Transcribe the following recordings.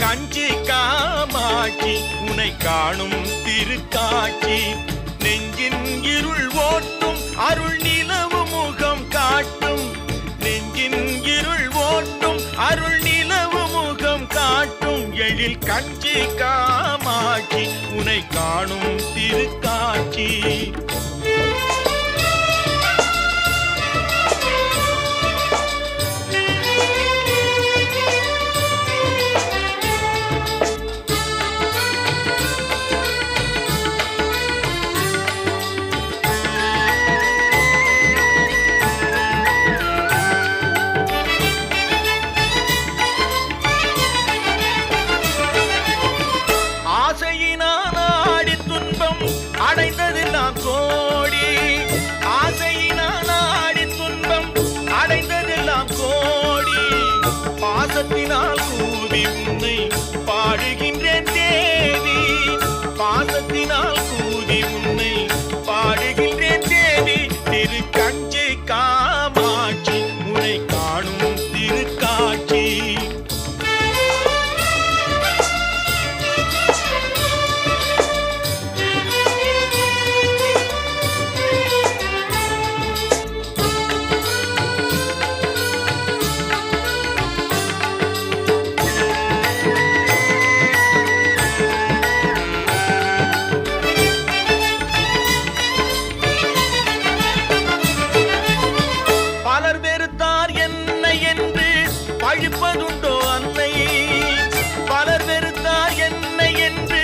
கஞ்சி காமாட்சி உனை காணும் திருக்காட்சி நெஞ்சின் இருள் ஓட்டும் அருள் நிலவு முகம் காட்டும் நெஞ்சின் இருள் ஓட்டும் அருள் நிலவு முகம் காட்டும் எழில் கஞ்சி காமாட்சி உனை காணும் திருக்காட்சி அடைந்ததெல்லாம் கோடி ஆசையினால் ஆடி துன்பம் அடைந்ததெல்லாம் கோடி பாசத்தினால் கூவி உன்னை பாடுகின்றேன் தேவி பாசத்தினால் கூவி உன்னை பாடுகின்றேன் தேவி திரு கஞ்சி காமாட்சி உன்னை காணும் திருக்காட்சி பழிப்பதுண்டோ அன்னை பலர் வெறுத்தார் என்னை என்று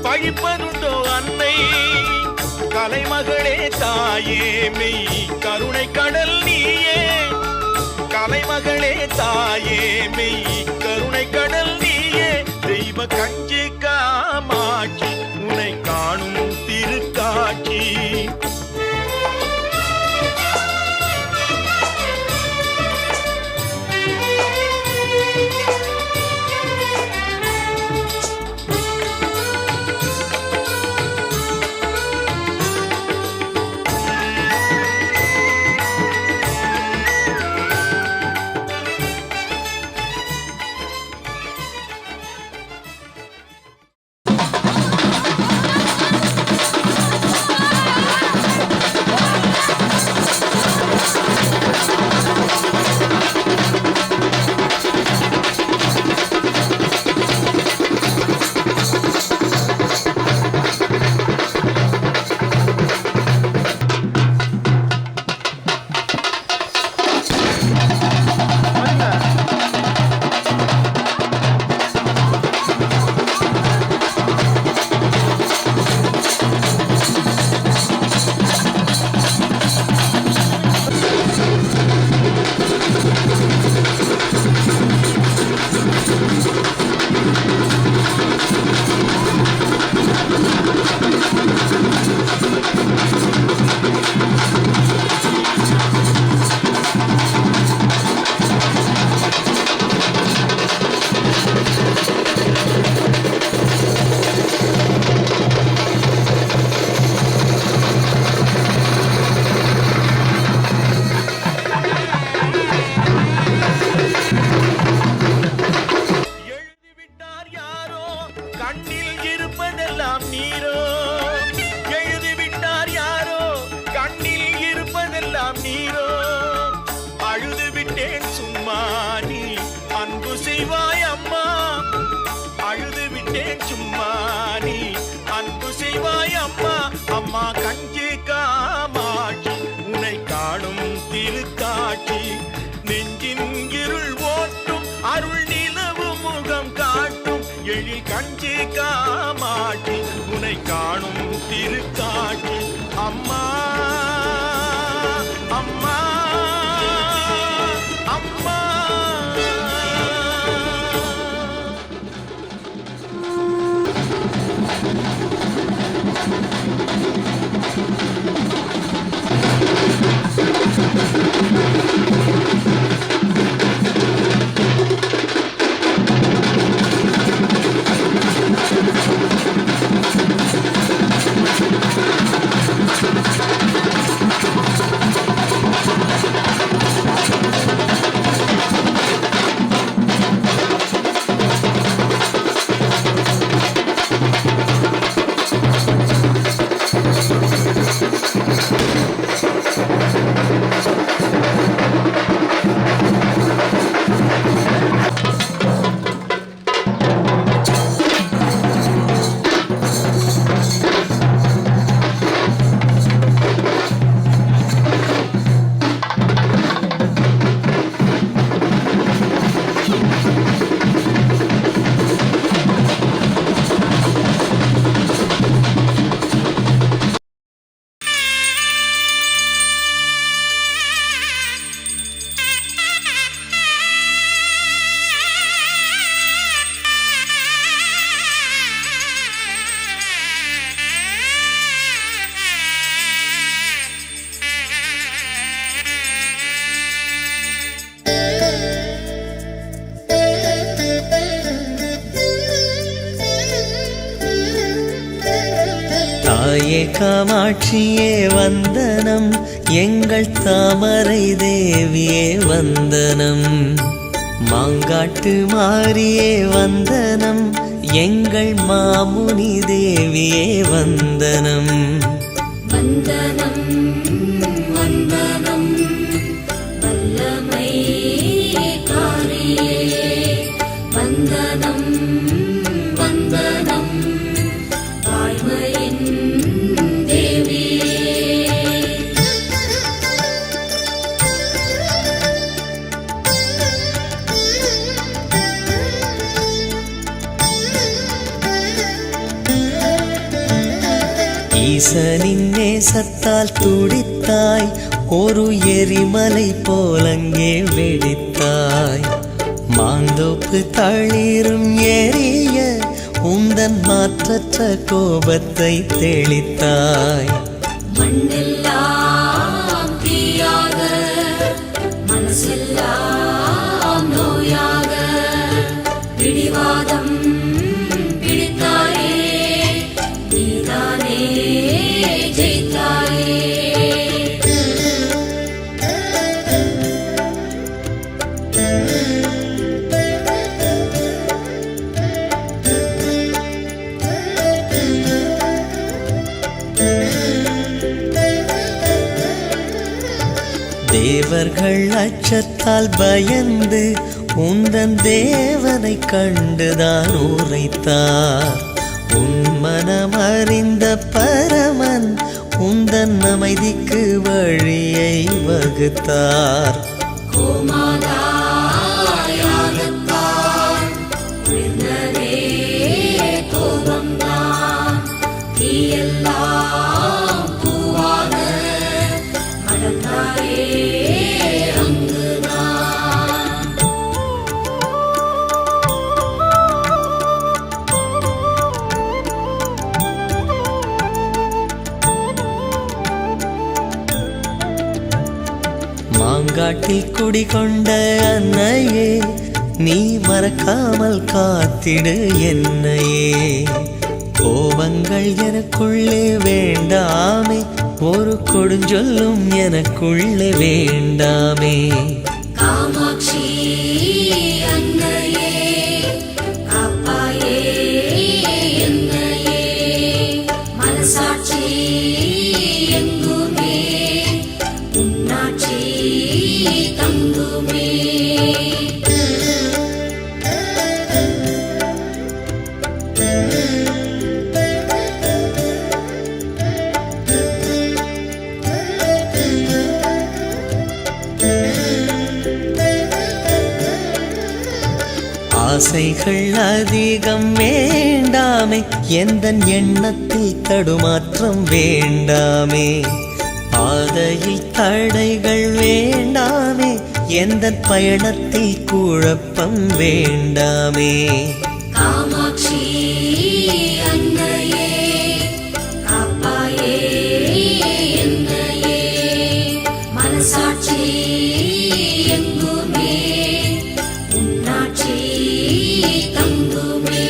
பழிப்பதுண்டோ அன்னை கலைமகளே தாயே மெய் கருணை கடல் நீயே கலைமகளே தாயே மெய் கருணை கடல் நீயே தெய்வ கஞ்சி காமாட்சி உன்னை காணும் திருக்காட்சி நீரோ அழுது விட்டேன் சும்மா நீ அன்பு செய்வாய் அம்மா அழுது விட்டேன் சும்மா நீ அன்பு செய்வாய் அம்மா அம்மா கஞ்சி காமாட்சி உன்னை காணும் திருக்காட்சி நெஞ்சின் இருள் ஓட்டும் அருள் நிலவு முகம் காட்டும் எழில் கஞ்சி காமாட்சி உன்னை காணும் திருக்காட்சி அம்மா அம்மா அம்மா தாயே காமாட்சியே வந்தனம், எங்கள் தாமரை தேவியே வந்தனம். மாங்காட்டு மாரியே வந்தனம், எங்கள் மாமுனி தேவியே வந்தனம். வந்தனம் வந்தனம் வல்லமை காரியே, வந்தனம் வந்தனம் வாய்மையின் தேவியே. ஈசனின் நேசத்தால் துடித்தாய், ஒரு எரிமலை போலங்கே வெடித்தாய். மாந்தோப்பு தளிரும் எரிய உந்தன் மாற்றற்ற கோபத்தை தெளித்தாய். மண்ணெல்லாம் தீயாக, மனசெல்லாம் நோயாக, பிடிவாதம் பிடித்தாயே, நீதானே ஜெயித்தாயே. தேவர்கள் அச்சத்தால் பயந்து உந்தன் தேவனை கண்டுதான் உரைத்தார். உன் மனம் அறிந்த பரமன் உந்தன் அமைதிக்கு வழியை வகுத்தார். கோமாதாயாகத்தான் உயர்ந்ததே கோபம்தான், தீயெல்லாம் பூவாக மலர்ந்தாயே அங்குதான். மாங்காட்டில் குடிகொண்ட அன்னையே, நீ மறக்காமல் காத்திடு என்னையே. கோபங்கள் எனக்குள்ளே வேண்டாமே, ஒரு கொடுஞ்சொல்லும் எனக்குள்ளே வேண்டாமே. காமாட்சி அன்னையே, காப்பாயே என்னையே, மனசாட்சி எங்குமே உன்னாட்சி தங்குமே. ஆசைகள் அதிகம் வேண்டாமே, எந்தன் எண்ணத்தில் தடுமாற்றம் வேண்டாமே. பாதையில் தடைகள் வேண்டாமே, எந்தன் பயணத்தில் குழப்பம் வேண்டாமே. காமாட்சி அன்னையே, காப்பாயே என்னையே, மனசாட்சி எங்குமே உன்னாட்சி தங்குமே.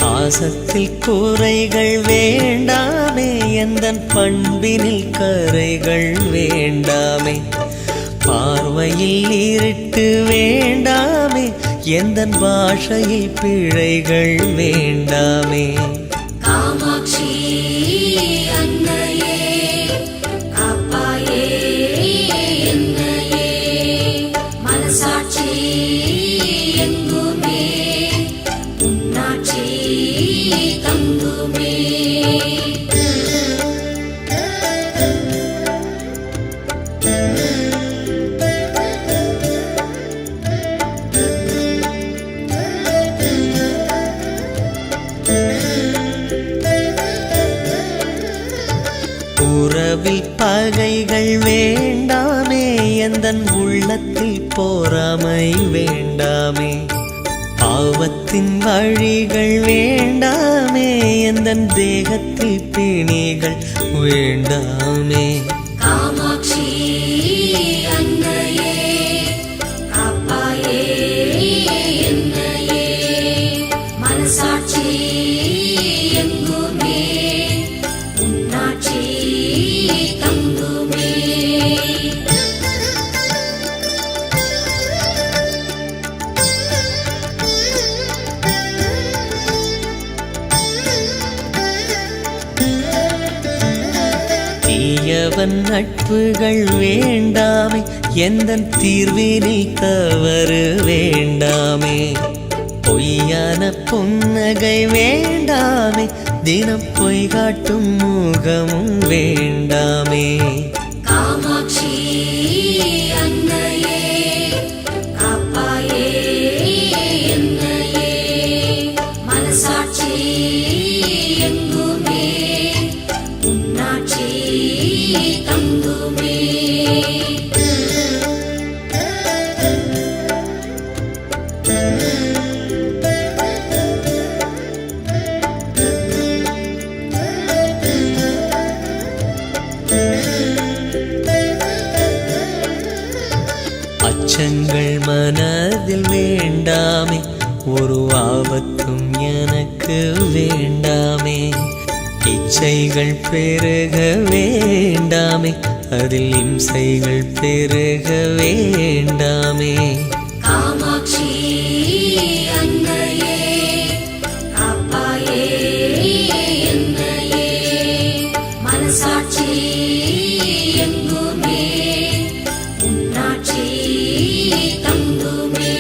பாசத்தில் குறைகள் வேண்டாமே, எந்தன் பண்பினில் கரைகள் வேண்டாமே. பார்வையில் இருட்டு வேண்டாமே, எந்தன் பாஷையில் பிழைகள் வேண்டாமே. காமாட்சி அன்னையே, காப்பாயே என்னையே, மனசாட்சி எங்குமே உன்னாட்சி தங்குமே. உறவில் பகைகள் வேண்டாமே, எந்தன் உள்ளத்தில் போராமை வேண்டாமே. பாவத்தின் வழிகள் வேண்டாமே, எந்தன் தேகத்தில் பிணிகள் வேண்டாமே. எங்குமே உன்னாட்சி தங்குமே. தீயவன் நட்புகள் வேண்டாமே, எந்தன் தீர்வினில் தவறு வேண்டாமே. பொய்யான புன்னகை வேண்டாமே, தினம் பொய் காட்டும் முகமும் வேண்டாமே. காமாட்சி அன்னையே காப்பாயே என்னையே, மனசாட்சி எங்குமே உன்னாட்சி தங்குமே. அச்சங்கள் மனதில் வேண்டாமே, ஒரு ஆபத்தும் எனக்கு வேண்டாமே. இச்சைகள் பெருக வேண்டாமே, அதில் இம்சைகள் பெருக வேண்டாமே. காமாட்சி அன்னையே காப்பாயே என்னையே, மனசாட்சி எங்குமே உன்னாட்சி தங்குமே.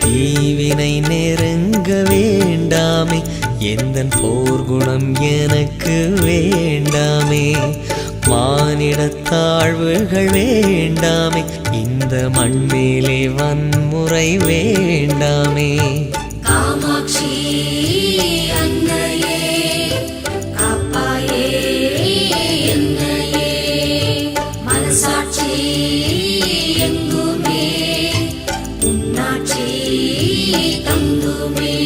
தீவினை நெருங்க வேண்டாமே, எந்தன் போர்க்குணம் எனக்கு வேண்டாமே. மானிட தாழ்வுகள் வேண்டாமே, இந்த மண்மேலே வன்முறை வேண்டாமே. காமாட்சி அன்னையே காப்பாயே என்னையே, மனசாட்சி எங்குமே உன்னாட்சி தங்குமே.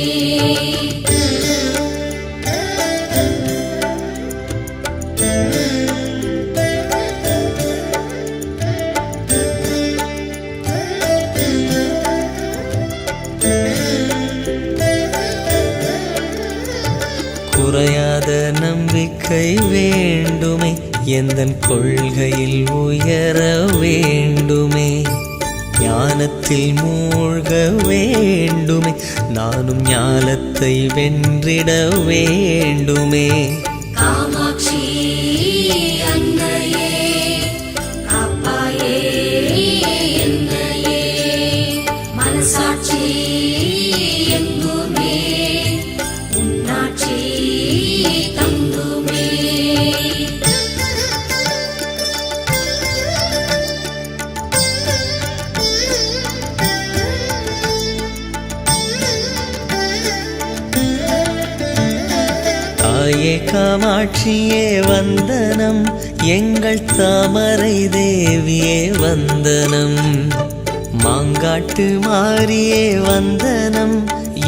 குறையாத நம்பிக்கை வேண்டுமே, எந்தன் கொள்கையில் உயர வேண்டுமே. ஞானத்தில் மூழ்க வேண்டுமே, நானும் ஞானத்தை வென்றிட வேண்டுமே. காமாட்சி அன்னையே காப்பாயே என்னையே, மனசாட்சி எங்குமே உன்னாட்சி தங்குமே. தாயே காமாட்சியே வந்தனம், எங்கள் தாமரை தேவியே வந்தனம். மாங்காட்டு மாரியே வந்தனம்,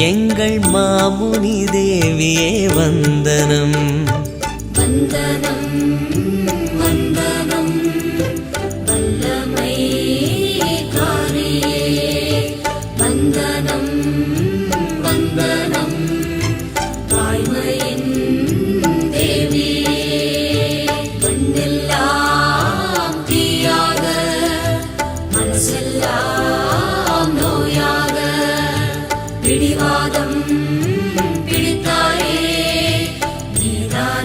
எங்கள் மாமுனி தேவியே வந்தனம். வந்தனம் வந்தனம் வல்லமை காரியே, வந்தனம் வந்தனம் வாய்மையின் தேவியே. மண்ணெல்லாம் தீயாக மனசெல்லாம் நோயாக, பிடிவாதம் பிடித்தாயே நீதான்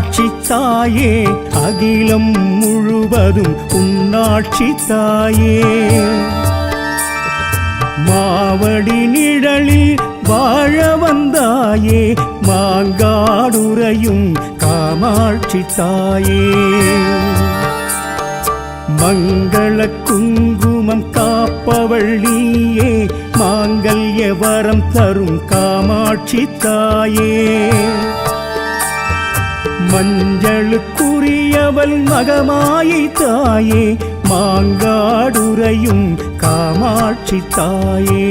காமாட்சி தாயே அகிலம் முழுவதும் உன்னாட்சி தாயே மாவடி நிழலில் வாழ வந்தாயே மாங்காடுறையும் காமாட்சி தாயே மங்கள குங்குமம் காப்பவள் நீயே மாங்கல்ய வரம் தரும் காமாட்சி தாயே மஞ்சளுக்குரியவள் மகமாயை தாயே மாங்காடுறையும் காமாட்சி தாயே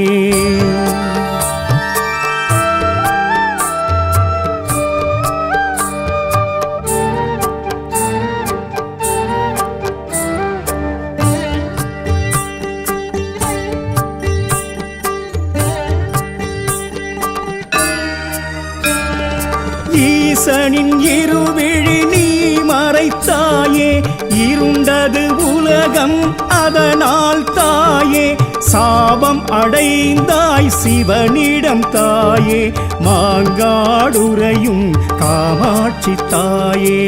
ஈசனின் இருவிழி நீ மறைத்தாயே இருண்டது உலகம் அதனால் தாயே சாபம் அடைந்தாய் சிவனிடம் தாயே மாங்காடுறையும் காமாட்சி தாயே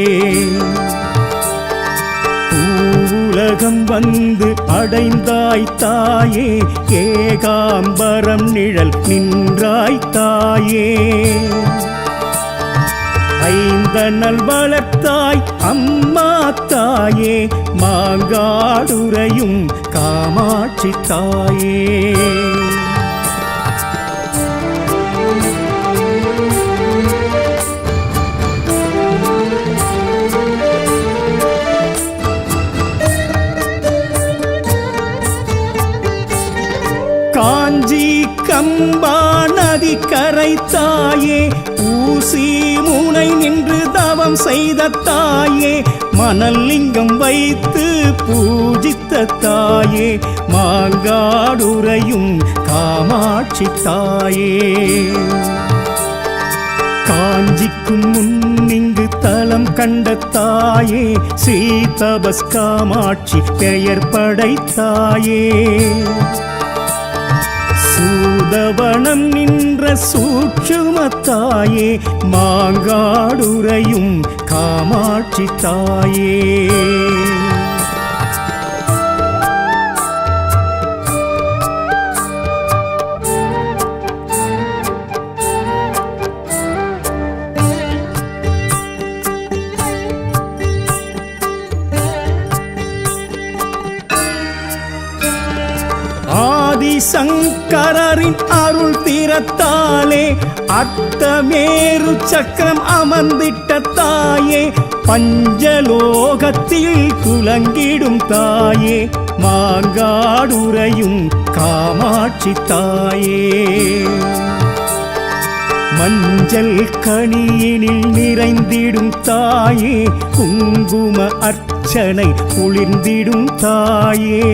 உலகம் வந்து அடைந்தாய் தாயே ஏகாம்பரம் நிழல் நின்றாய் தாயே ஐந்தனல் வளர்த்தாய் அம்மா தாயே மாங்காடுறையும் காமாட்சி தாயே காஞ்சி கம்பா நதி கரை தாயே ஊசி முனை நின்று தவம் செய்த தாயே மணல் லிங்கம் வைத்து பூஜித்த தாயே மாங்காடுறையும் காமாட்சி தாயே காஞ்சிக்கும் முன்னிங்கு தலம் கண்ட தாயே ஸ்ரீ தபஸ் காமாட்சி பெயர் படைத்தாயே சூதவனம் நின்ற சூட்சுமத்தாயே மாங்காடுறையும் காமாட்சி தாயே சங்கரின் அருள் தீரத்தாலே அத்தமேரு சக்கரம் அமர்ந்திட்ட தாயே பஞ்சலோகத்தில் குலங்கிடும் தாயே மாங்காடுறையும் காமாட்சி தாயே மஞ்சள் கனியினில் நிறைந்திடும் தாயே குங்கும அர்ச்சனை குளிர்ந்திடும் தாயே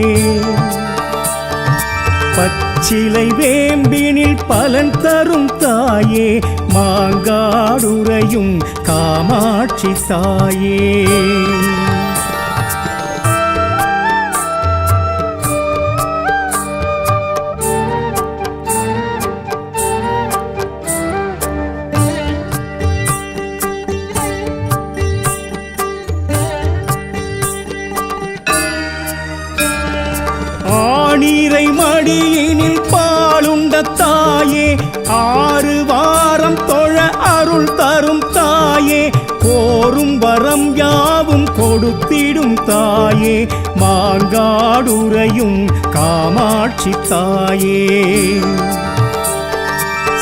பச்சிலை வேம்பினில் பலன் தரும் தாயே மாங்காடுறையும் காமாட்சி தாயே நீரை மடியினில் பாலுண்ட தாயே 6 வாரம் தொழ அருள் தரும் தாயே கோரும் வரம் யாவும் கொடுத்திடும் தாயே மாங்காடுறையும் காமாட்சி தாயே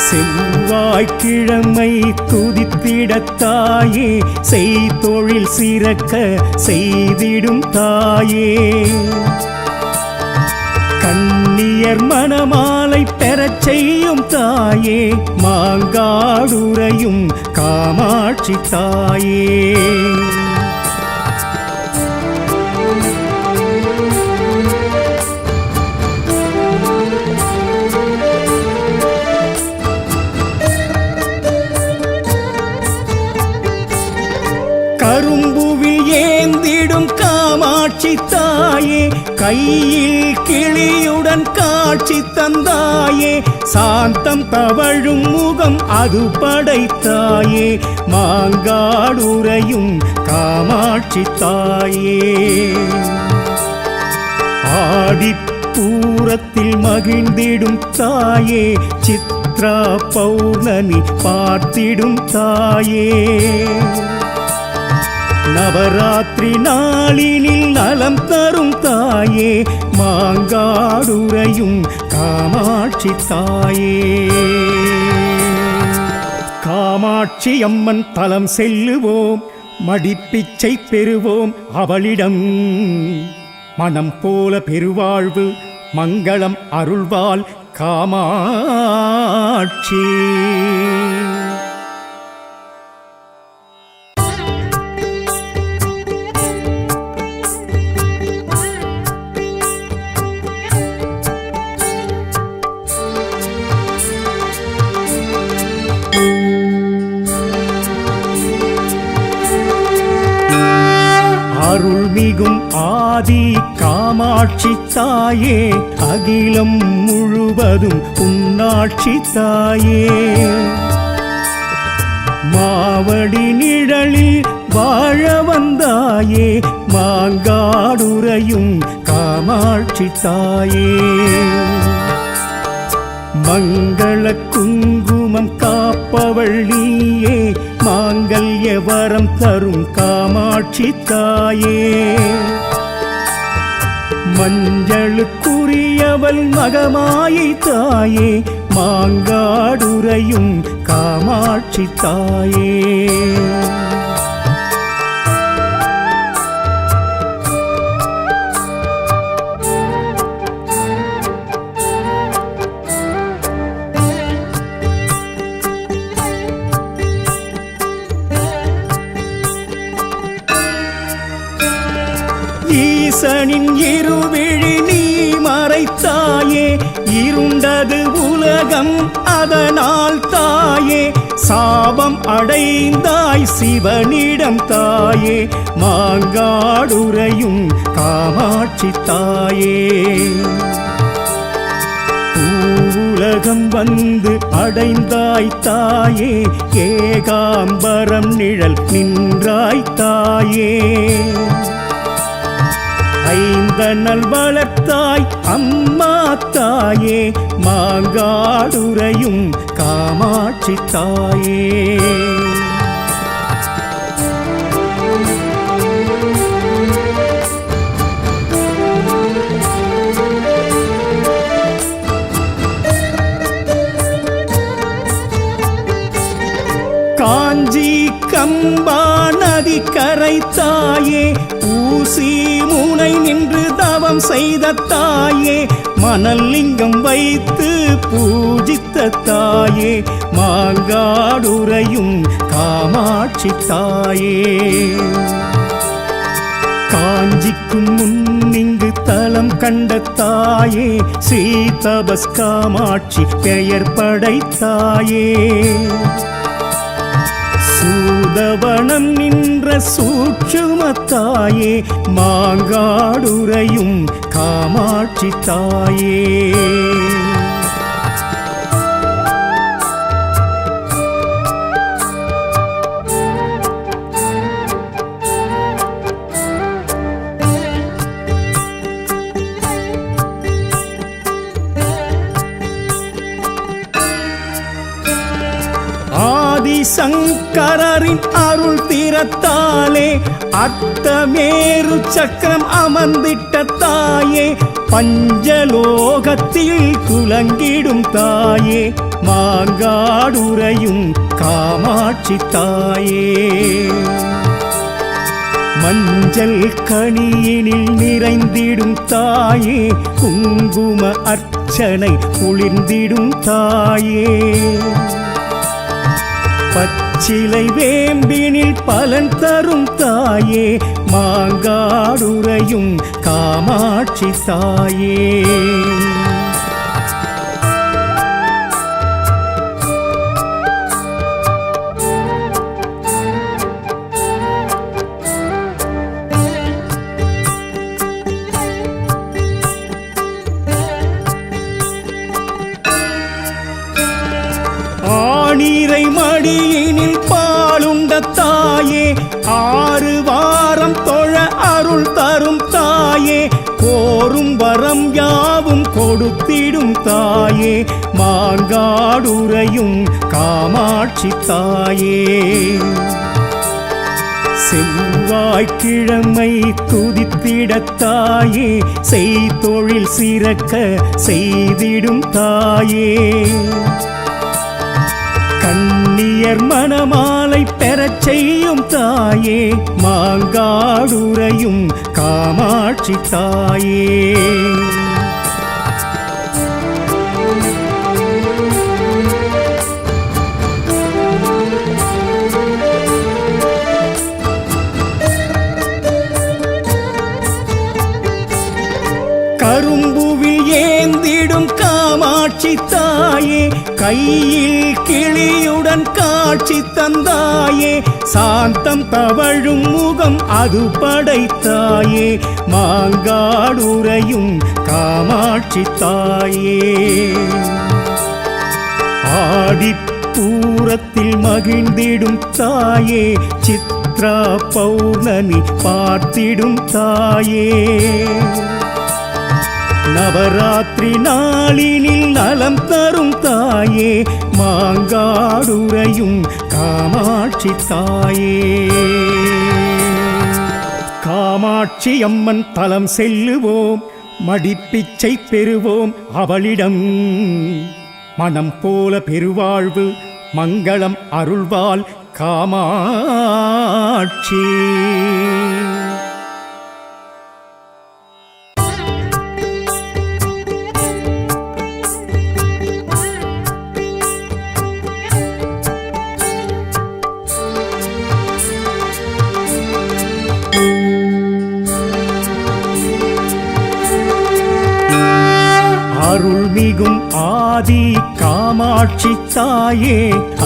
செவ்வாய்க்கிழமை துதித்திடத்தாயே செய்தொழில் சிறக்க செய்திடும் தாயே கண்ணியர் மணமாலை பெறச் செய்யும் தாயே மாங்காடுறையும் காமாட்சி தாயே கரும்புவில் ஏந்திடும் காமாட்சி தாயே தாயே கையில் கிளியுடன் காட்சி தந்தாயே சாந்தம் தவழும் முகம் அது படைத்தாயே மாங்காடுறையும் காமாட்சி தாயே ஆடிப்பூரத்தில் மகிழ்ந்திடும் தாயே சித்ரா பௌர்ணமி பார்த்திடும் தாயே நவராத்திரி நாளினில் நலம் தரும் தாயே மாங்காடுறையும் காமாட்சி தாயே காமாட்சி அம்மன் தலம் செல்லுவோம் மடிப்பிச்சை பெறுவோம் அவளிடம் மனம் போல பெருவாழ்வு மங்களம் அருள்வாள் காமாட்சி அருள்மிகும் ஆதி காமாட்சி தாயே அகிலம் முழுவதும் உன்னாட்சி தாயே மாவடி நிழலில் வாழ வந்தாயே மாங்காடுறையும் காமாட்சி தாயே மங்கள குங்குமம் காப்பவள் நீயே மாங்கல்ய வரம் தரும் காமாட்சி தாயே மஞ்சளுக்குரியவள் மகமாயை தாயே மாங்காடுறையும் காமாட்சி தாயே ஈசனின் இருவிழி நீ மறைத்தாயே இருண்டது உலகம் அதனால் தாயே சாபம் அடைந்தாய் சிவனிடம் தாயே மாங்காடுறையும் காமாட்சி தாயே உலகம் வந்து அடைந்தாய் தாயே ஏகாம்பரம் நிழல் நின்றாய் தாயே ஐந்தனல் வளர்த்தாய் அம்மா தாயே மாங்காடுறையும் காமாட்சி தாயே காஞ்சி கம்பா நதி கரை தாயே ஊசி முனை நின்று தவம் செய்த தாயே மணல் லிங்கம் வைத்து பூஜித்த தாயே மாங்காடுறையும் காமாட்சி தாயே காஞ்சிக்கும் முன்னிங்கு தலம் கண்ட தாயே ஸ்ரீதபஸ் காமாட்சி பெயர் படைத்தாயே சூதவனம் நின்ற சூட்சுமத்தாயே மாங்காடுறையும் காமாட்சி தாயே சங்கரின் அருள் தீரத்தாலே அத்தமேரு சக்கரம் அமர்ந்திட்ட தாயே பஞ்சலோகத்தில் குலங்கிடும் தாயே மாங்காடுறையும் காமாட்சி தாயே மஞ்சள் கனியினில் நிறைந்திடும் தாயே குங்கும அர்ச்சனை குளிர்ந்திடும் தாயே பச்சிலை வேம்பினில் பலன் தரும் தாயே மாங்காடுறையும் காமாட்சி தாயே மடியினில் பாலுண்ட தாயே 6 வாரம் தொழ அருள் தரும் தாயே கோரும் வரம் யாவும் கொடுத்திடும் தாயே மாங்காடுறையும் காமாட்சி தாயே செவ்வாய்க்கிழமை துதித்திடத்தாயே செய்தொழில் சிறக்க செய்திடும் தாயே கண்ணியர் மணமாலை பெறச் செய்யும் தாயே மாங்காடுறையும் காமாட்சி தாயே கரும்புவில் ஏந்திடும் காமாட்சி தாயே கையில் கிளியுடன் காட்சி தந்தாயே சாந்தம் தவழும் முகம் அது படைத்தாயே மாங்காடுறையும் காமாட்சி தாயே ஆடிப்பூரத்தில் மகிழ்ந்திடும் தாயே சித்ரா பௌர்ணமி பார்த்திடும் தாயே நவராத்திரி நாளினில் நலம் தரும் தாயே மாங்காடுறையும் காமாட்சி தாயே காமாட்சி அம்மன் தலம் செல்லுவோம் மடிப்பிச்சை பெறுவோம் அவளிடம் மனம் போல பெருவாழ்வு மங்களம் அருள்வாள் காமாட்சி அருள்மிகும் ஆதி காமாட்சி தாயே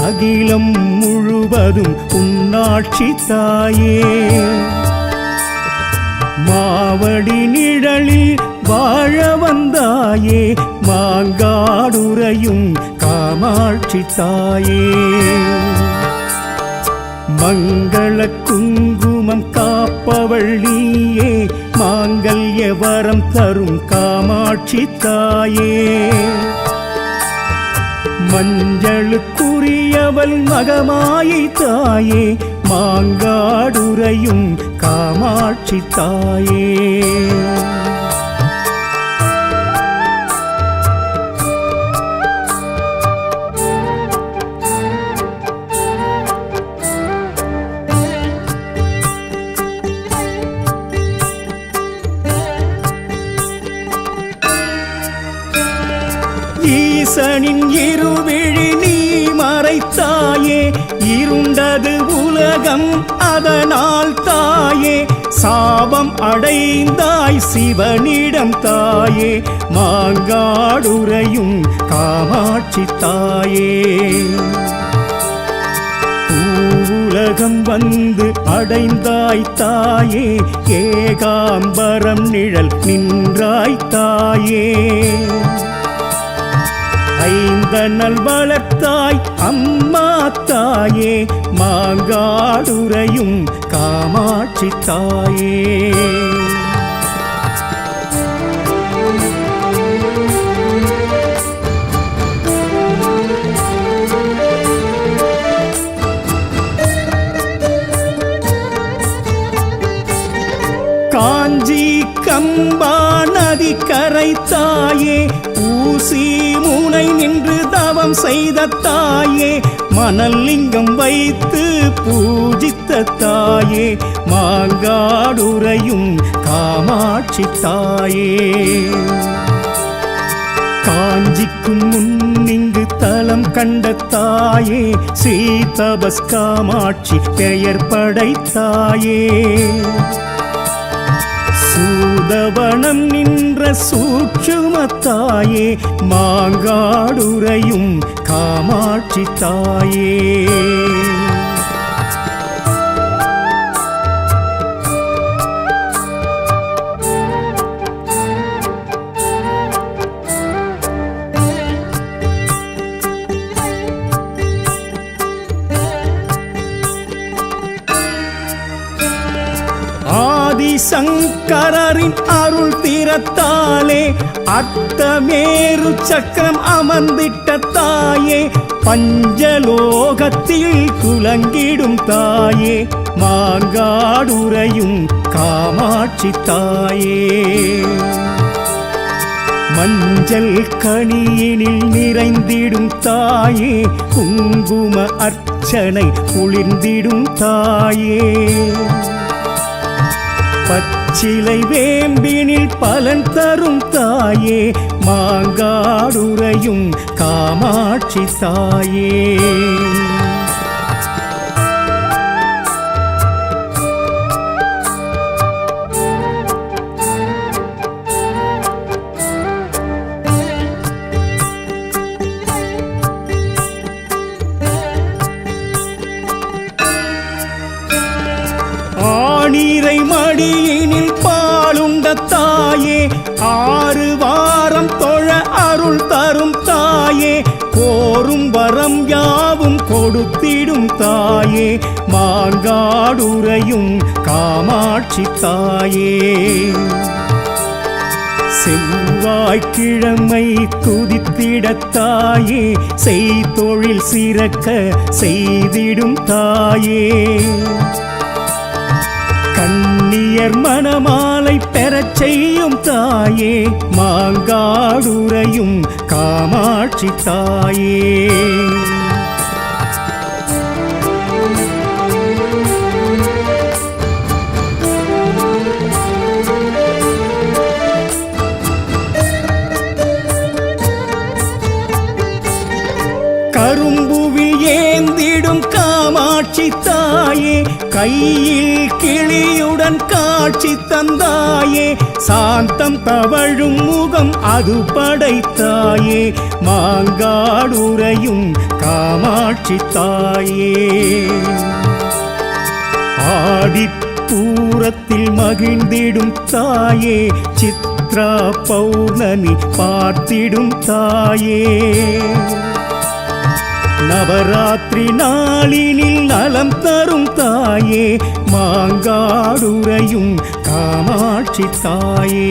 அகிலம் முழுவதும் உன்னாட்சி தாயே மாவடி நிழலில் வாழ வந்தாயே மாங்காடுறையும் காமாட்சி தாயே மங்கள குங்குமம் காப்பவள் நீயே மாங்கல்ய வரம் தரும் காமாட்சி தாயே மஞ்சளுக்குரியவள் மகமாயை தாயே மாங்காடுறையும் காமாட்சி தாயே ஈசனின் இருவிழி நீ மறைத்தாயே இருண்டது உலகம் அதனால் தாயே சாபம் அடைந்தாய் சிவனிடம் தாயே மாங்காடுறையும் காமாட்சி தாயே உலகம் வந்து அடைந்தாய் தாயே ஏகாம்பரம் நிழல் நின்றாய் தாயே ஐந்தனல் வளர்த்தாய் அம்மா தாயே மாங்காடுறையும் காமாட்சி தாயே காஞ்சி கம்பா நதி கரை தாயே ஊசி முனை நின்று தவம் செய்த தாயே மணல் லிங்கம் வைத்து பூஜித்த தாயே மாங்காடுறையும் காமாட்சி தாயே காஞ்சிக்கும் முன்னிங்கு தலம் கண்ட தாயே ஸ்ரீ தபஸ் காமாட்சி பெயர் படைத்தாயே சூதவனம் நின்ற சூட்சுமத்தாயே மாங்காடுறையும் காமாட்சி தாயே அந்தணரின் அருள் தீரத்தாலே அர்த்தமேரு சக்கரம் அமர்ந்திட்ட தாயே பஞ்சலோகத்தில் குலங்கிடும் தாயே மாங்காடுறையும் காமாட்சி தாயே மஞ்சள் கனியினில் நிறைந்திடும் தாயே குங்கும அர்ச்சனை குளிர்ந்திடும் தாயே பச்சிலை வேம்பினில் பலன் தரும் தாயே மாங்காடுறையும் காமாட்சி தாயே ஆணிரை மடியினில் பாலுண்ட தாயே 6 வாரம் தொழ அருள் தரும் தாயே கோரும் வரம் யாவும் கொடுத்திடும் தாயே மாங்காடுறையும் காமாட்சி தாயே செவ்வாய்க்கிழமை துதித்திடத் தாயே செய்தொழில் சிறக்க செய்திடும் தாயே கண்ணியர் மணமாலை பெறச் செய்யும் தாயே மாங்காடுறையும் காமாட்சி தாயே கரும்புவில் ஏந்திடும் காமாட்சி தாயே கையில் கிளியுடன் காட்சி தந்தாயே சாந்தம் தவழும் முகம் அது படைத்தாயே மாங்காடுறையும் காமாட்சி தாயே ஆடிப்பூரத்தில் மகிழ்ந்திடும் தாயே சித்ரா பௌர்ணமி பார்த்திடும் தாயே நவராத்திரி நாளினில் நலம் தரும் தாயே மாங்காடுறையும் காமாட்சி தாயே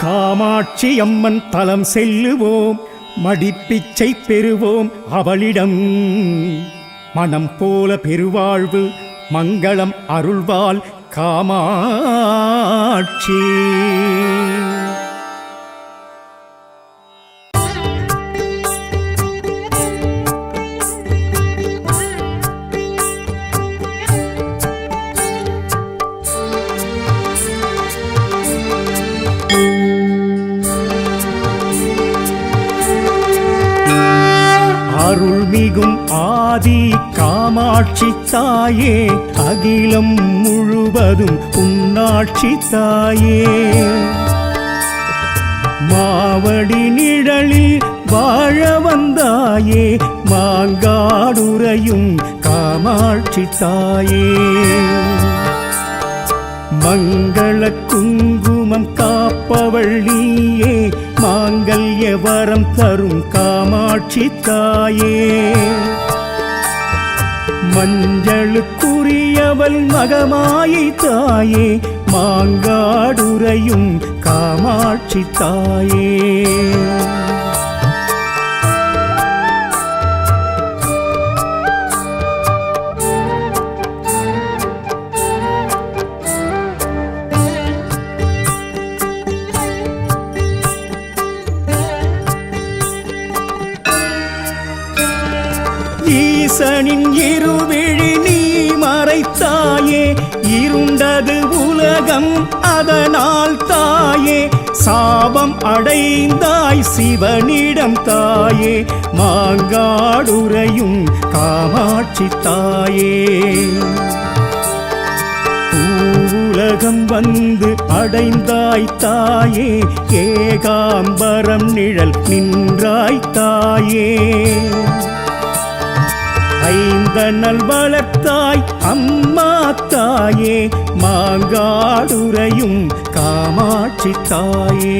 காமாட்சி அம்மன் தலம் செல்லுவோம் மடிப்பிச்சை பெறுவோம் அவளிடம் மனம் போல பெருவாழ்வு மங்களம் அருள்வாள் காமாட்சி அருள்மிகும் ஆதி காமாட்சி தாயே அகிலம் முழுவதும் உன்னாட்சி தாயே மாவடி நிழலில் வாழ வந்தாயே மாங்காடுறையும் காமாட்சி தாயே மங்கள குங்குமம் காப்பவள் நீயே மாங்கல்ய வரம் தரும் காமாட்சி தாயே மஞ்சளுக்குரியவள் மகமாயை தாயே மாங்காடுறையும் காமாட்சி தாயே ஈசனின் இருவிழி நீ மறைத்தாயே இருண்டது உலகம் அதனால் தாயே சாபம் அடைந்தாய் சிவனிடம் தாயே மாங்காடுறையும் காமாட்சி தாயே உலகம் வந்து அடைந்தாய் தாயே ஏகாம்பரம் நிழல் நின்றாய் தாயே ஐந்தனல் வளர்த்தாய் அம்மா தாயே மாங்காடுறையும் காமாட்சி தாயே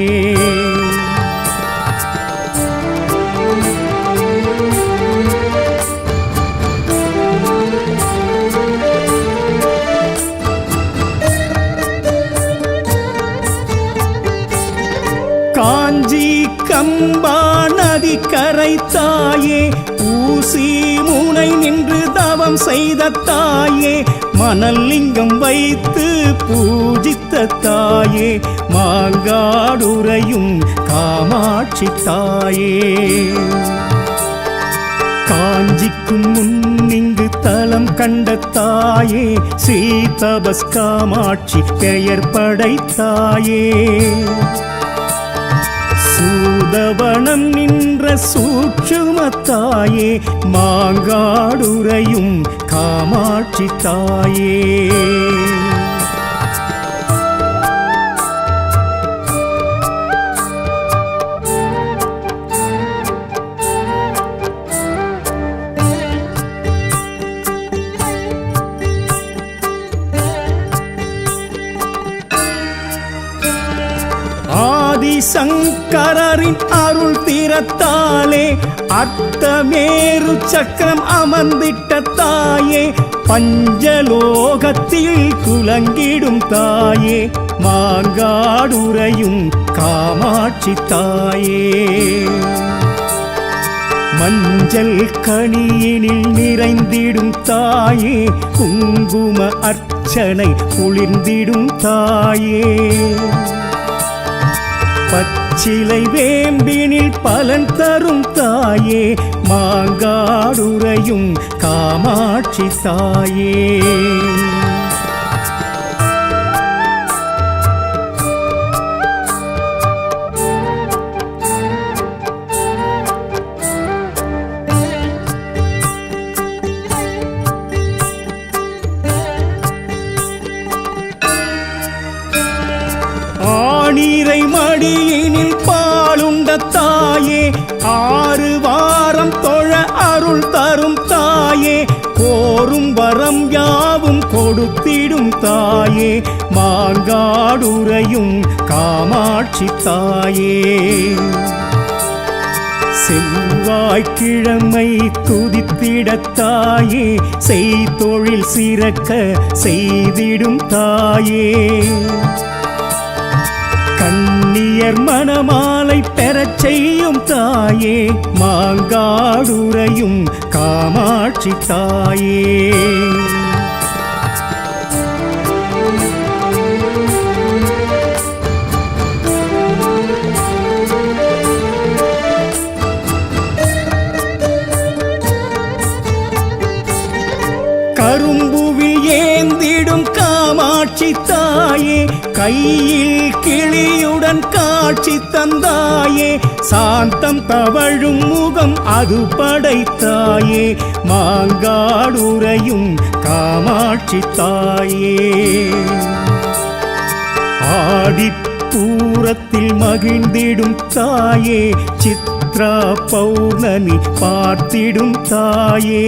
காஞ்சி கம்பா நதி கரை தாயே, ஊசி முனை நின்று தவம் செய்த தாயே, மணல் லிங்கம் வைத்து பூஜித்த தாயே, மாங்காடுறையும் காமாட்சி தாயே. காஞ்சிக்கும் முன்னிங்கு தலம் கண்ட தாயே, ஸ்ரீ தபஸ் காமாட்சி பெயர் படைத்தாயே. சூதவனம் நின்ற சூட்சுமத்தாயே, மாங்காடுறையும் காமாட்சி தாயே. சங்கரின் அருள் தீரத்தாலே, அர்த்தமேரு சக்கரம் அமர்ந்திட்ட தாயே, பஞ்சலோகத்தில் குலங்கிடும் தாயே, மாங்காடுறையும் காமாட்சி தாயே. மஞ்சள் கனியினில் நிறைந்திடும் தாயே, குங்கும அர்ச்சனை குளிர்ந்திடும் தாயே. பச்சிலை வேம்பினில் பலன் தரும் தாயே, மாங்காடுறையும் காமாட்சி தாயே. ஆணிரை மடியினில் பாலுண்ட தாயே, 6 வாரம் தொழ அருள் தரும் தாயே, கோரும் வரம் யாவும் கொடுத்திடும் தாயே, மாங்காடுறையும் காமாட்சி தாயே. செவ்வாய்க்கிழமை துதித்திட தாயே, செய்தொழில் சிறக்க செய்திடும் தாயே. கண்ணியர் மணமாலை பெறச் செய்யும் தாயே, மாங்காடுறையும் காமாட்சி தாயே. கரும்புவில் ஏந்திடும் காமாட்சி தாயே, கையில் கிளியுடன் காட்சி தந்தாயே, சாந்தம் தவழும் முகம் அது படைத்தாயே, மாங்காடுறையும் காமாட்சி தாயே. ஆடிப்பூரத்தில் மகிழ்ந்திடும் தாயே, சித்ரா பௌர்ணமி பார்த்திடும் தாயே.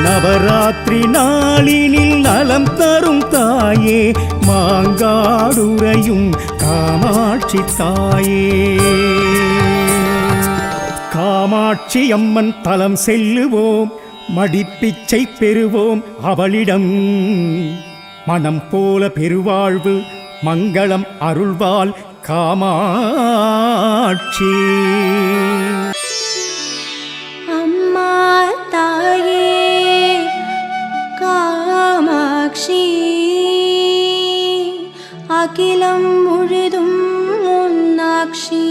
நவராத்திரி நாளினில் நலம் தரும் தாயே, மாங்காடுறையும் காமாட்சி தாயே. காமாட்சி அம்மன் தலம் செல்லுவோம், மடிப்பிச்சை பெறுவோம் அவளிடம். மனம் போல பெருவாழ்வு மங்களம் அருள்வாள் காமாட்சி. அம்மா தாயே காமாட்சி, அகிலம் முழுதும் உன்னாட்சி.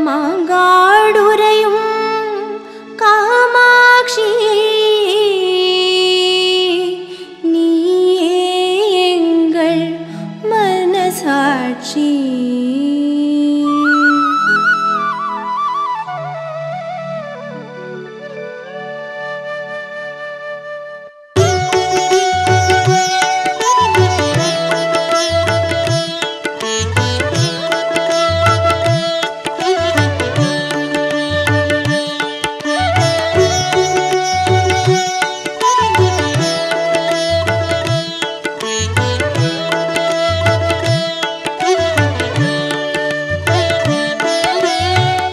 மாங்காடுறையும் காமாட்சி, நீயே எங்கள் மனசாட்சி.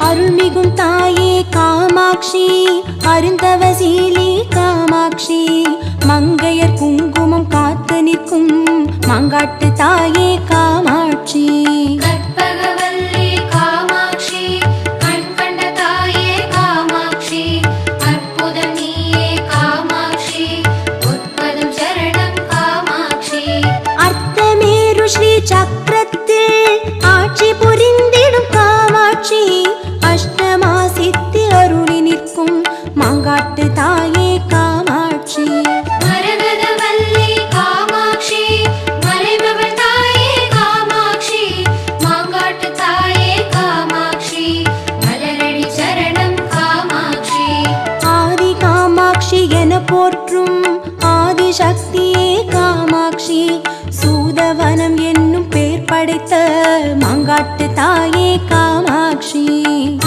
அருள்மிகும் தாயே காமாட்சி, அருந்தவசீலி காமாட்சி, மங்கையர் குங்குமம் காத்து நிற்கும் மாங்காட்டு தாயே காமாட்சி. கற்பகவல்லி காமாட்சி, கண் கண்ட தாயே காமாட்சி, அற்புதம் நீயே காமாட்சி, உட்பதும் சரணம் காமாட்சி. அர்த்தமேரு ஸ்ரீ சக்கரத்தில் ஆட்சி புரிந்திடும் காமாட்சி. அஷ்டமா சித்தி அருளி நிற்கும் மாங்காட்டு தாயே காமாட்சி. மரகதவல்லி காமாட்சி, மலைமகள் தாயே காமாட்சி, மாங்காட்டு தாயே காமாட்சி, மலரடி சரணம் காமாட்சி. ஆதி காமாட்சி என போற்றும் ஆதிசக்தியே காமாட்சி. சூதவனம் என்னும் பேர் படைத்த மாங்காட்டு தாயே காமாட்சி.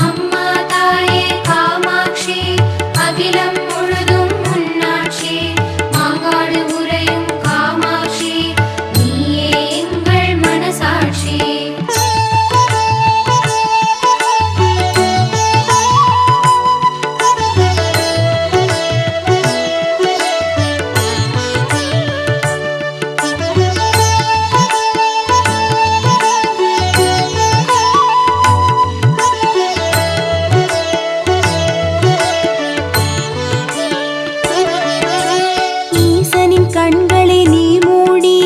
அம்மா தாயே காமாட்சி, அகிலம் முழுதும் உன்னாட்சி, மாங்காடு உறையும் காமாட்சி, நீயே எங்கள் மனசாட்சி. ஈசனின் கண்களை நீ மூடி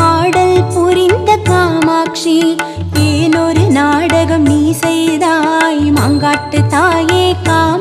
ஆடல் புரிந்த காமாட்சி. ஏனொரு நாடகம் நீ செய்தாய் மாங்காட்டு தாயே காமாட்சி.